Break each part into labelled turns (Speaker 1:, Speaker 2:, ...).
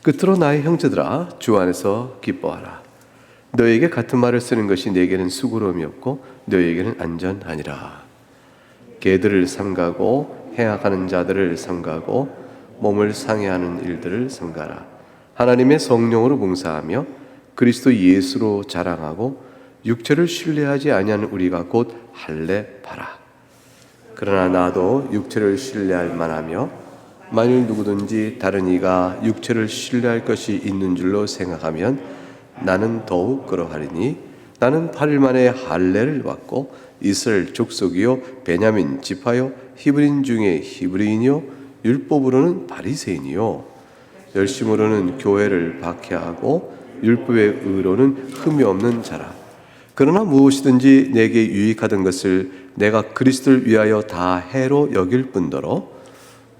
Speaker 1: 끝으로 나의 형제들아, 주 안에서 기뻐하라. 너에게 같은 말을 쓰는 것이 내게는 수고로움이 없고 너에게는 안전하니라. 개들을 삼가고 행악하는 자들을 삼가고 몸을 상해하는 일들을 삼가라. 하나님의 성령으로 봉사하며 그리스도 예수로 자랑하고 육체를 신뢰하지 아니하는 우리가 곧 할례 바라. 그러나 나도 육체를 신뢰할 만하며 만일 누구든지 다른 이가 육체를 신뢰할 것이 있는 줄로 생각하면 나는 더욱 그러하리니 나는 8일 만에 할례를 받고 이스라엘 족속이요 베냐민 지파요 히브리인 중에 히브리인이요 율법으로는 바리새인이요 열심으로는 교회를 박해하고 율법의 의로는 흠이 없는 자라. 그러나 무엇이든지 내게 유익하던 것을 내가 그리스도를 위하여 다 해로 여길 뿐더러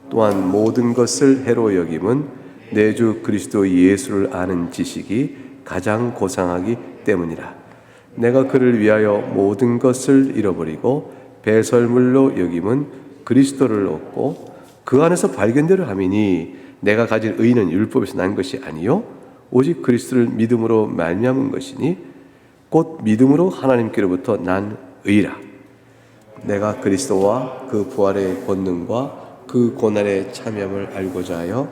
Speaker 1: 또한 모든 것을 해로 여김은 내 주 그리스도 예수를 아는 지식이 가장 고상하기 때문이라. 내가 그를 위하여 모든 것을 잃어버리고 배설물로 여김은 그리스도를 얻고 그 안에서 발견되려 함이니 내가 가진 의는 율법에서 난 것이 아니요 오직 그리스도를 믿음으로 말미암은 것이니 곧 믿음으로 하나님께로부터 난 의라. 내가 그리스도와 그 부활의 권능과 그 고난의 참여함을 알고자 하여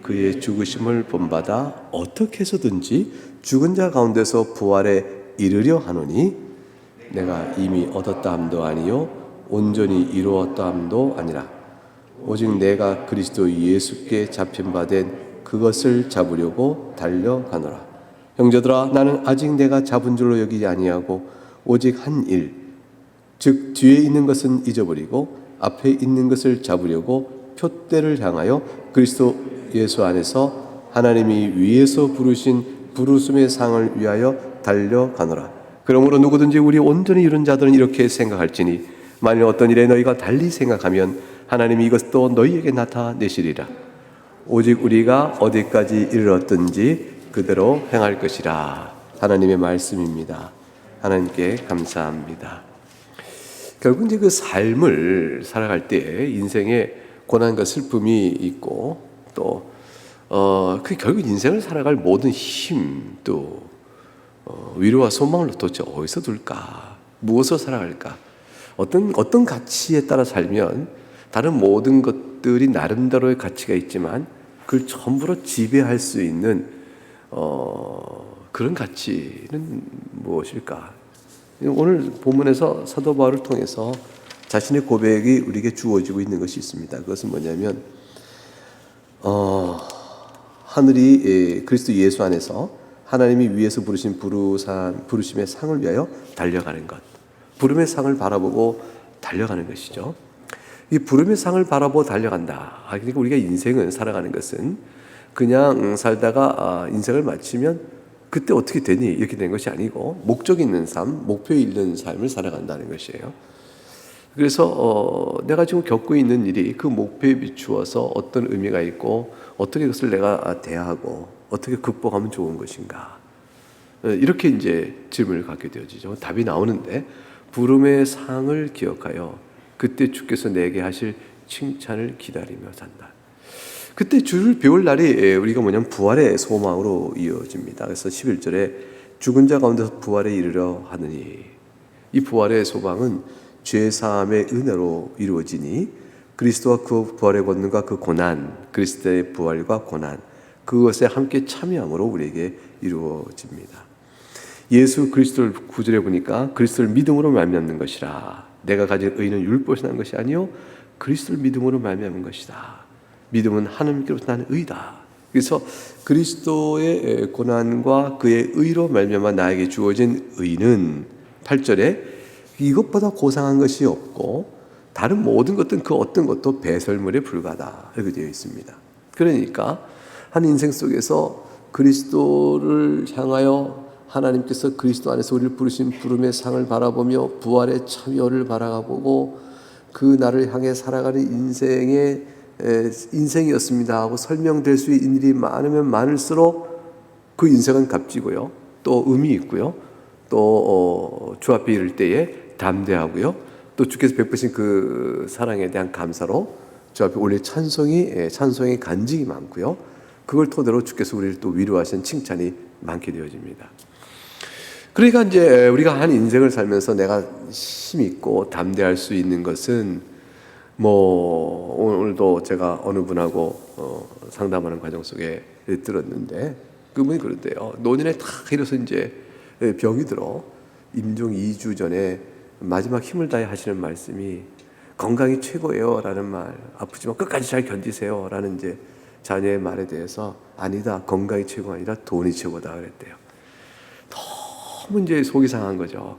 Speaker 1: 그의 죽으심을 본받아 어떻게 해서든지 죽은 자 가운데서 부활에 이르려 하노니 내가 이미 얻었다 함도 아니요 온전히 이루었다 함도 아니라 오직 내가 그리스도 예수께 잡힌 바 된 그것을 잡으려고 달려가노라. 형제들아, 나는 아직 내가 잡은 줄로 여기지 아니하고 오직 한 일, 즉 뒤에 있는 것은 잊어버리고 앞에 있는 것을 잡으려고 표대를 향하여 그리스도 예수 안에서 하나님이 위에서 부르신 부르심의 상을 위하여 달려가노라. 그러므로 누구든지 우리 온전히 이룬 자들은 이렇게 생각할지니 만일 어떤 일에 너희가 달리 생각하면 하나님이 이것도 너희에게 나타내시리라. 오직 우리가 어디까지 이르렀든지 그대로 행할 것이라. 하나님의 말씀입니다. 하나님께 감사합니다. 결국 이제 그 삶을 살아갈 때 인생에 고난과 슬픔이 있고 또 그 결국 인생을 살아갈 모든 힘 또 위로와 소망을 도대체 어디서 둘까? 무엇으로 살아갈까? 어떤 가치에 따라 살면 다른 모든 것들이 나름대로의 가치가 있지만 그걸 전부로 지배할 수 있는 그런 가치는 무엇일까? 오늘 본문에서 사도 바울을 통해서 자신의 고백이 우리에게 주어지고 있는 것이 있습니다. 그것은 뭐냐면 하늘이 그리스도 예수 안에서 하나님이 위에서 부르신 부르심의 상을 위하여 달려가는 것, 부름의 상을 바라보고 달려가는 것이죠. 이 부름의 상을 바라보고 달려간다. 그러니까 우리가 인생을 살아가는 것은 그냥 살다가 인생을 마치면 그때 어떻게 되니 이렇게 된 것이 아니고 목적 있는 삶, 목표 있는 삶을 살아간다는 것이에요. 그래서 내가 지금 겪고 있는 일이 그 목표에 비추어서 어떤 의미가 있고 어떻게 그것을 내가 대하고 어떻게 극복하면 좋은 것인가, 이렇게 이제 질문을 갖게 되어지죠. 답이 나오는데 부름의 상을 기억하여 그때 주께서 내게 하실 칭찬을 기다리며 산다. 그때 주를 배울 날이 우리가 뭐냐면 부활의 소망으로 이어집니다. 그래서 11절에 죽은 자 가운데서 부활에 이르려 하느니, 이 부활의 소망은 죄사함의 은혜로 이루어지니 그리스도와 그 부활의 권능과 그 고난, 그리스도의 부활과 고난, 그것에 함께 참여함으로 우리에게 이루어집니다. 예수 그리스도를 구절해 보니까 그리스도를 믿음으로 말미암는 것이라. 내가 가진 의는 율법에서 난 것이 아니요 그리스도를 믿음으로 말미암은 것이다. 믿음은 하나님께로부터 나는 의다. 그래서 그리스도의 고난과 그의 의로 말미암아 나에게 주어진 의는 8절에 이것보다 고상한 것이 없고 다른 모든 것들은 그 어떤 것도 배설물에 불과하다 이렇게 되어 있습니다. 그러니까 한 인생 속에서 그리스도를 향하여 하나님께서 그리스도 안에서 우리를 부르신 부름의 상을 바라보며 부활의 참여를 바라보고 그 나를 향해 살아가는 인생이었습니다 하고 설명될 수 있는 일이 많으면 많을수록 그 인생은 값지고요, 또 의미 있고요, 또 주 앞에 이를 때에 담대하고요, 또 주께서 베푸신 그 사랑에 대한 감사로 주 앞에 올릴 찬송이 간증이 많고요, 그걸 토대로 주께서 우리를 또 위로하신 칭찬이 많게 되어집니다. 그러니까 이제 우리가 한 인생을 살면서 내가 힘 있고 담대할 수 있는 것은 뭐 오늘도 제가 어느 분하고 상담하는 과정 속에 들었는데 그분이 그런데요. 노년에 탁 이래서 이제 병이 들어 임종 2주 전에 마지막 힘을 다해 하시는 말씀이 건강이 최고예요 라는 말, 아프지만 끝까지 잘 견디세요 라는 이제 자녀의 말에 대해서 아니다, 건강이 최고가 아니라 돈이 최고다 그랬대요. 너무 이제 속이 상한 거죠.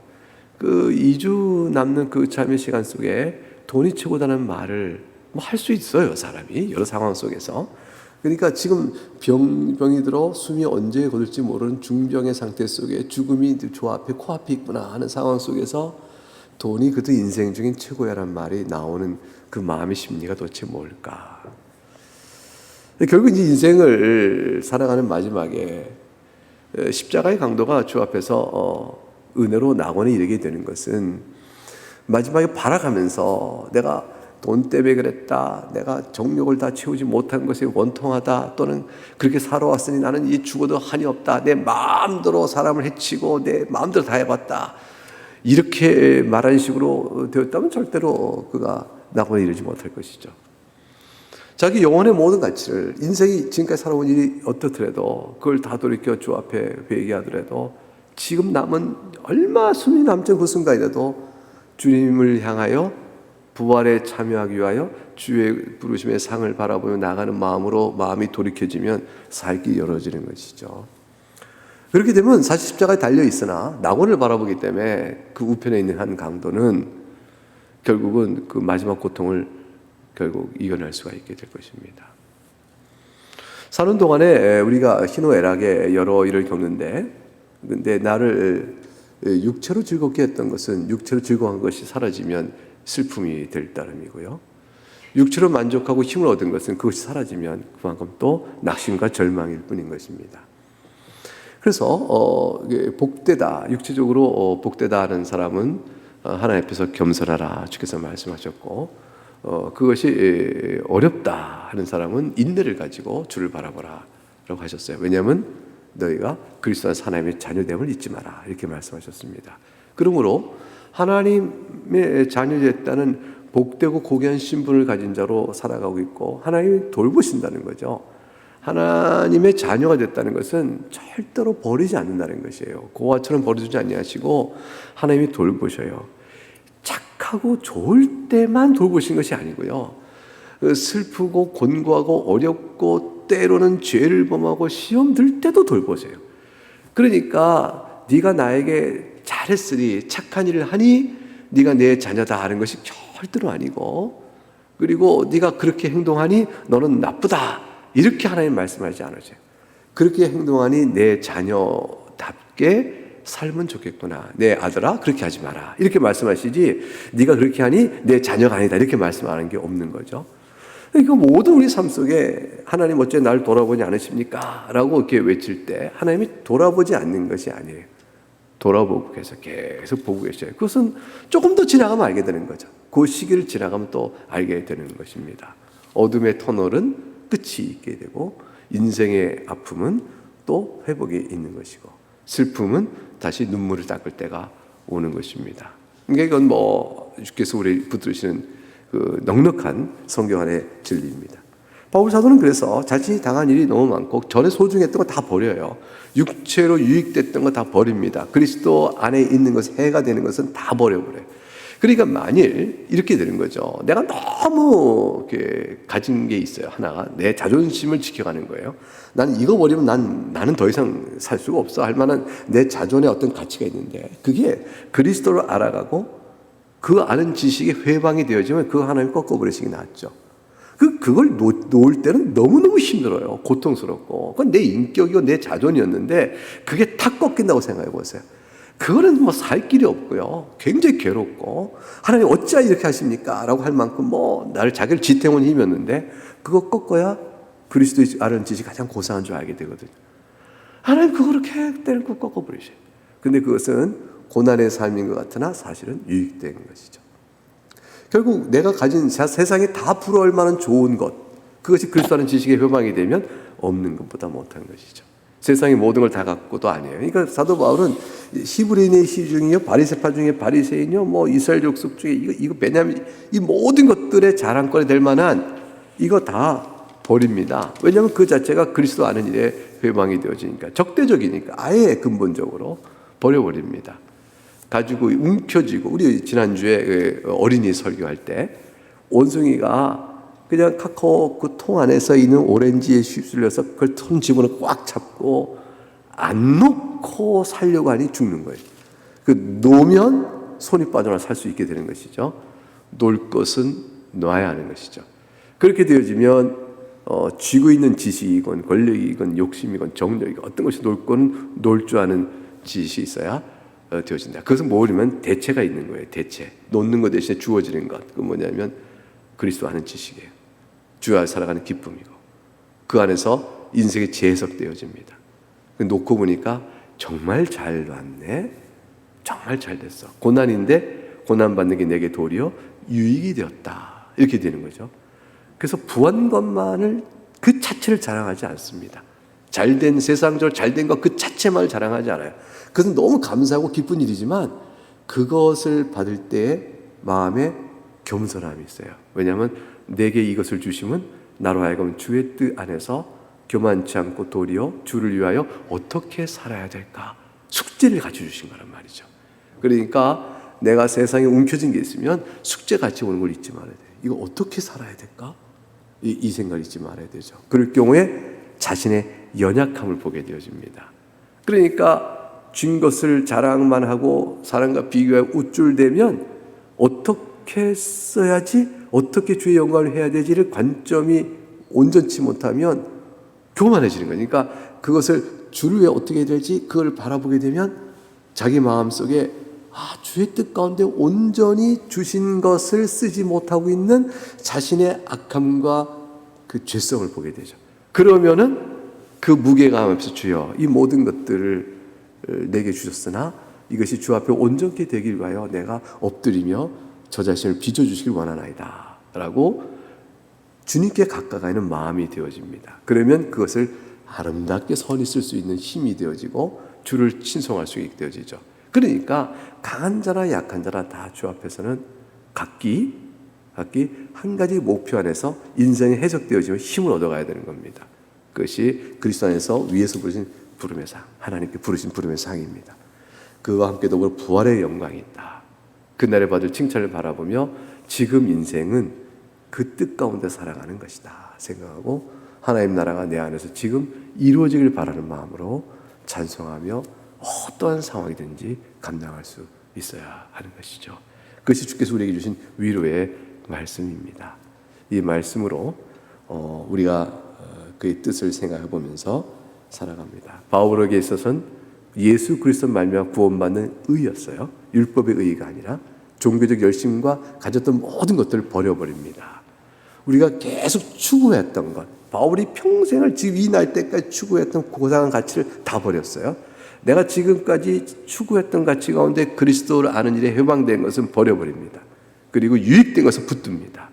Speaker 1: 그 2주 남는 그 참여 시간 속에 돈이 최고다는 말을 뭐 할 수 있어요, 사람이 여러 상황 속에서. 그러니까 지금 병이 들어 숨이 언제 거둘지 모르는 중병의 상태 속에 죽음이 조앞에 코앞에 있구나 하는 상황 속에서 돈이 그도 인생 중인 최고야라는 말이 나오는 그 마음의 심리가 도대체 뭘까? 결국 이제 인생을 살아가는 마지막에 십자가의 강도가 주 앞에서 은혜로 낙원에 이르게 되는 것은 마지막에 바라가면서 내가 돈 때문에 그랬다, 내가 정욕을 다 채우지 못한 것이 원통하다, 또는 그렇게 살아왔으니 나는 이 죽어도 한이 없다, 내 마음대로 사람을 해치고 내 마음대로 다 해봤다, 이렇게 말하는 식으로 되었다면 절대로 그가 낙원에 이르지 못할 것이죠. 자기 영혼의 모든 가치를, 인생이 지금까지 살아온 일이 어떻더라도 그걸 다 돌이켜 주 앞에 회개하더라도 지금 남은 얼마 숨이 남지 그 순간이라도 주님을 향하여 부활에 참여하기 위하여 주의 부르심의 상을 바라보며 나가는 마음으로 마음이 돌이켜지면 살 길이 열어지는 것이죠. 그렇게 되면 사실 십자가에 달려 있으나 낙원을 바라보기 때문에 그 우편에 있는 한 강도는 결국은 그 마지막 고통을 결국 이겨낼 수가 있게 될 것입니다. 사는 동안에 우리가 희노애락의 여러 일을 겪는데, 근데 나를 육체로 즐겁게 했던 것은 육체로 즐거운 것이 사라지면 슬픔이 될 따름이고요. 육체로 만족하고 힘을 얻은 것은 그것이 사라지면 그만큼 또 낙심과 절망일 뿐인 것입니다. 그래서 복되다, 육체적으로 복되다 하는 사람은 하나님 앞에서 겸손하라 주께서 말씀하셨고, 그것이 어렵다 하는 사람은 인내를 가지고 주를 바라보라 라고 하셨어요. 왜냐하면 너희가 그리스도 안에서 하나님의 자녀됨을 잊지 마라 이렇게 말씀하셨습니다. 그러므로 하나님의 자녀됐다는 복되고 고귀한 신분을 가진 자로 살아가고 있고 하나님이 돌보신다는 거죠. 하나님의 자녀가 됐다는 것은 절대로 버리지 않는다는 것이에요. 고아처럼 버려두지 아니하시고 하나님이 돌보셔요. 착하고 좋을 때만 돌보신 것이 아니고요, 슬프고 곤고하고 어렵고 때로는 죄를 범하고 시험 들 때도 돌보세요. 그러니까 네가 나에게 잘했으니 착한 일을 하니 네가 내 자녀다 하는 것이 절대로 아니고, 그리고 네가 그렇게 행동하니 너는 나쁘다 이렇게 하나님 말씀하지 않으세요. 그렇게 행동하니 내 자녀답게 살면 좋겠구나, 내 아들아 그렇게 하지 마라 이렇게 말씀하시지, 네가 그렇게 하니 내 자녀가 아니다 이렇게 말씀하는 게 없는 거죠. 그러니까 모든 우리 삶 속에 하나님 어째 나를 돌아보지 않으십니까? 라고 이렇게 외칠 때 하나님이 돌아보지 않는 것이 아니에요. 돌아보고 계속 보고 계셔요. 그것은 조금 더 지나가면 알게 되는 거죠. 그 시기를 지나가면 또 알게 되는 것입니다. 어둠의 터널은 끝이 있게 되고 인생의 아픔은 또 회복이 있는 것이고 슬픔은 다시 눈물을 닦을 때가 오는 것입니다. 그러니까 이건 뭐 주께서 우리 붙들으시는 그 넉넉한 성경 안의 진리입니다. 바울 사도는 그래서 자신이 당한 일이 너무 많고 전에 소중했던 거 다 버려요. 육체로 유익됐던 거 다 버립니다. 그리스도 안에 있는 것, 해가 되는 것은 다 버려버려요. 그러니까 만일 이렇게 되는 거죠. 내가 너무 이렇게 가진 게 있어요. 하나가 내 자존심을 지켜가는 거예요. 나는 이거 버리면 나는 더 이상 살 수가 없어 할 만한 내 자존의 어떤 가치가 있는데, 그게 그리스도를 알아가고 그 아는 지식이 회방이 되어지면 그 하나님 꺾어버리시기 낫죠. 그걸 놓을 때는 너무너무 힘들어요. 고통스럽고. 그건 내 인격이고 내 자존이었는데 그게 탁 꺾인다고 생각해 보세요. 그거는 뭐 살 길이 없고요. 굉장히 괴롭고 하나님 어찌 이렇게 하십니까? 라고 할 만큼 뭐 나를 자기를 지탱한 힘이었는데 그거 꺾어야 그리스도의 아는 지식이 가장 고상한 줄 알게 되거든요. 하나님 그렇게 때는 꼭 꺾어버리셔요. 근데 그것은 고난의 삶인 것 같으나 사실은 유익된 것이죠. 결국 내가 가진 세상에 다 부러울 만한 좋은 것, 그것이 그리스도라는 지식의 회방이 되면 없는 것보다 못한 것이죠. 세상의 모든 걸 다 갖고도 아니에요. 그러니까 사도 바울은 히브리인의 시중이요, 바리새파 중에 바리새인이요, 뭐 이스라엘 족속 중에 이거 왜냐하면 이 모든 것들의 자랑거리 될 만한 이거 다 버립니다. 왜냐하면 그 자체가 그리스도 아는 일에 회방이 되어지니까, 적대적이니까 아예 근본적으로 버려버립니다. 가지고 움켜쥐고, 우리 지난주에 어린이 설교할 때 원숭이가 그냥 카카오 그 통 안에서 있는 오렌지에 휩쓸려서 그걸 손 집어넣고 꽉 잡고 안 놓고 살려고 하니 죽는 거예요. 그 놓으면 손이 빠져나 살 수 있게 되는 것이죠. 놓을 것은 놔야 하는 것이죠. 그렇게 되어지면 쥐고 있는 지식이건 권력이건 욕심이건 정력이건 어떤 것이 놓을 거는 놓을 줄 아는 지식이 있어야 되어진다. 그것은 모르면 대체가 있는 거예요. 대체. 놓는 것 대신에 주어지는 것. 그건 뭐냐면 그리스도 아는 지식이에요. 주와 살아가는 기쁨이고 그 안에서 인생이 재해석되어집니다. 놓고 보니까 정말 잘 놨네. 정말 잘 됐어. 고난인데 고난받는 게 내게 도리어 유익이 되었다. 이렇게 되는 거죠. 그래서 부한 것만을 그 자체를 자랑하지 않습니다. 잘된 세상적으로 잘된 것 그 자체만을 자랑하지 않아요. 그것은 너무 감사하고 기쁜 일이지만 그것을 받을 때의 마음에 겸손함이 있어요. 왜냐하면 내게 이것을 주심은 나로 하여금 주의 뜻 안에서 교만치 않고 도리어 주를 위하여 어떻게 살아야 될까 숙제를 가르쳐주신 거란 말이죠. 그러니까 내가 세상에 움켜진 게 있으면 숙제 같이 오는 걸 잊지 말아야 돼요. 이거 어떻게 살아야 될까? 이 생각을 잊지 말아야 되죠. 그럴 경우에 자신의 연약함을 보게 되어집니다. 그러니까 준 것을 자랑만 하고 사람과 비교하여 우쭐대면 어떻게 써야지, 어떻게 주의 영광을 해야 되지를 관점이 온전치 못하면 교만해지는 거니까 그것을 주를 위해 어떻게 해야 될지 그걸 바라보게 되면 자기 마음속에 주의 뜻 가운데 온전히 주신 것을 쓰지 못하고 있는 자신의 악함과 그 죄성을 보게 되죠. 그러면은 그 무게감 앞에서 주여 이 모든 것들을 내게 주셨으나 이것이 주 앞에 온전케 되길 위하여 내가 엎드리며 저 자신을 빚어주시길 원하나이다 라고 주님께 가까이는 마음이 되어집니다. 그러면 그것을 아름답게 선히 쓸 수 있는 힘이 되어지고 주를 친송할 수 있게 되어지죠. 그러니까 강한 자나 약한 자나 다 주 앞에서는 각기 한 가지 목표 안에서 인생이 해석되어지면 힘을 얻어가야 되는 겁니다. 그것이 그리스도 안에서 위에서 부르신 부름의 상, 하나님께 부르신 부름의 상입니다. 그와 함께 더불어 부활의 영광이 있다. 그날에 받을 칭찬을 바라보며 지금 인생은 그 뜻 가운데 살아가는 것이다 생각하고 하나님 나라가 내 안에서 지금 이루어지길 바라는 마음으로 찬송하며 어떠한 상황이든지 감당할 수 있어야 하는 것이죠. 그것이 주께서 우리에게 주신 위로의 말씀입니다. 이 말씀으로 우리가 그의 뜻을 생각해 보면서 살아갑니다. 바울에게 있어서는 예수 그리스도 말미암아 구원받는 의였어요. 율법의 의가 아니라 종교적 열심과 가졌던 모든 것들을 버려버립니다. 우리가 계속 추구했던 것, 바울이 평생을 지금 이 날 때까지 추구했던 고상한 가치를 다 버렸어요. 내가 지금까지 추구했던 가치 가운데 그리스도를 아는 일에 해방된 것은 버려버립니다. 그리고 유익된 것은 붙듭니다.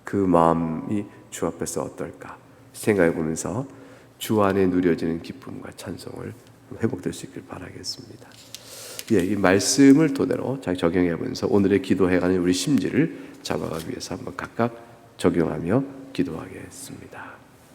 Speaker 1: 그 마음이 주 앞에서 어떨까 생각해 보면서 주 안에 누려지는 기쁨과 찬송을 회복될 수 있길 바라겠습니다. 이 말씀을 토대로 잘 적용해 보면서 오늘의 기도해가는 우리 심지를 잡아가기 위해서 한번 각각 적용하며 기도하겠습니다.